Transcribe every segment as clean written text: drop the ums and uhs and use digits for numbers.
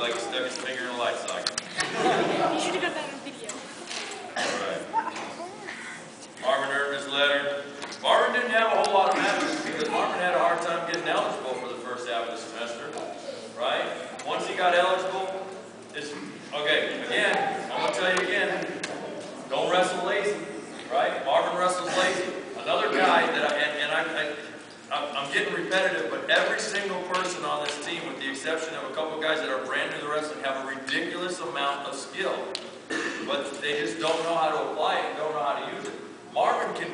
like he stuck his finger in a light socket. You should have got that on video. Alright. Marvin earned his letter. Marvin didn't have a whole lot of matches because Marvin had a hard time getting eligible for the first half of the semester. Right? Once he got eligible, okay, again, I'm going to tell you again, don't wrestle lazy. Right? Marvin wrestles lazy. Another guy that I'm getting repetitive, but every single person on this team, with the exception of a couple of guys that are brand new to wrestling, have a ridiculous amount of skill. But they just don't know how to apply it and don't know how to use it. Marvin can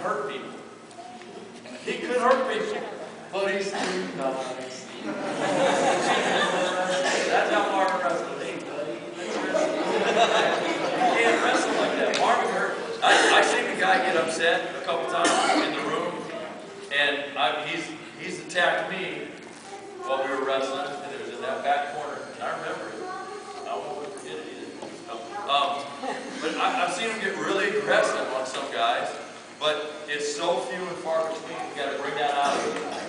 hurt people. He could hurt people, but he's too nice. That's how Marvin wrestles. Hey, buddy, let's wrestle. You can't wrestle like that. Marvin hurt. I seen the guy get upset a couple times in the room, and he's attacked me while we were wrestling, and it was in that back corner. And I remember it. I won't forget it either. But I've seen him get really aggressive on some guys, but it's so few and far between. You got to bring that out.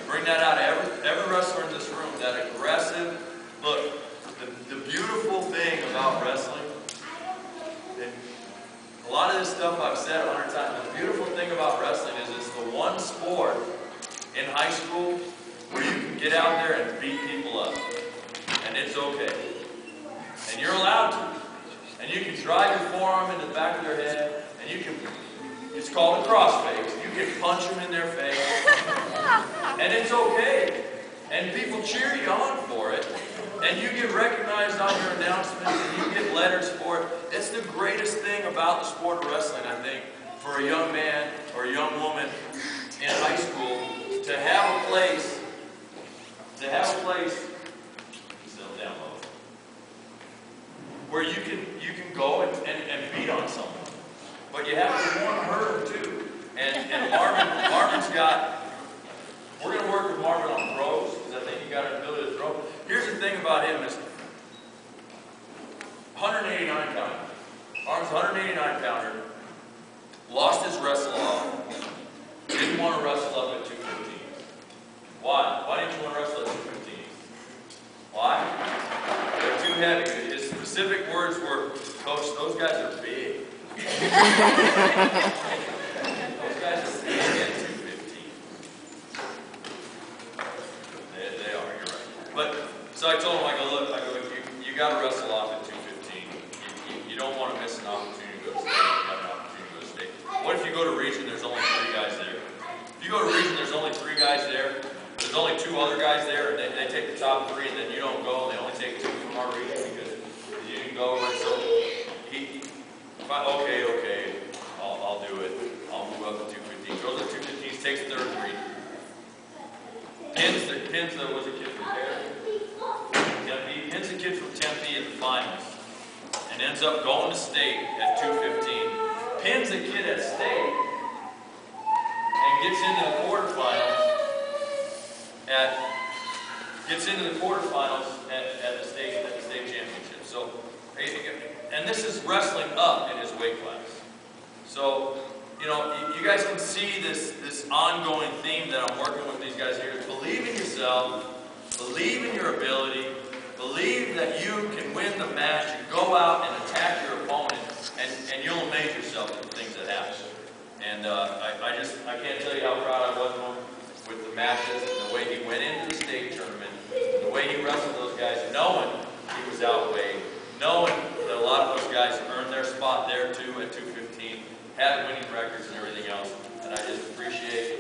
Bring that out of every wrestler in this room. That aggressive look. The beautiful thing about wrestling, and a lot of this stuff I've said 100 times. The beautiful thing about wrestling is it's the one sport in high school where you can get out there and beat people up, and it's okay, and you're allowed to. And you can drive your forearm into the back of their head, and you can, it's called a crossface, you can punch them in their face, and it's okay. And people cheer you on for it, and you get recognized on your announcements, and you get letters for it. It's the greatest thing about the sport of wrestling, I think, for a young man or a young woman in high school to have a place, where you can go and beat on someone. But you have to want to hurt them too. And Marvin's got, we're going to work with Marvin on throws, because I think he got an ability to throw. Here's the thing about him is 189 pounder. Marvin's 189 pounder, lost his wrestle off, didn't want to wrestle up at 215. Why? Why didn't you want to wrestle at 215? Why? They're too heavy. His specific words were, Coach, those guys are big. Those guys are big at 215. They are, you're right. But, so I told him, look, you got to wrestle off at 215. You don't want to miss an opportunity to go to state. You have an opportunity to go to state. What if you go to region, there's only 3 guys there? If you go to region, there's only 3 guys there. There's only 2 other guys there, and they take the top 3, and then you don't go, and they only take 2 from our region because you didn't go. And so okay, I'll do it. I'll move up to 215. Goes to 215, takes 3rd region. Pins was a kid from Tempe. Pins a kid from Tempe in the finals, and ends up going to state at 215. Pins a kid at state, and gets into the quarterfinals. At the state championship. So, and this is wrestling up in his weight class. So, you guys can see this ongoing theme that I'm working with these guys here. Believe in yourself, believe in your ability, believe that you can win the match, and go out and attack your opponent, and you'll amaze yourself at the things that happen. And I can't tell you how proud I was of him with the matches, and the way he went into the state tournament, and the way he wrestled those guys, knowing he was outweighed, knowing that a lot of those guys earned their spot there too at 215, had winning records and everything else. And I just appreciate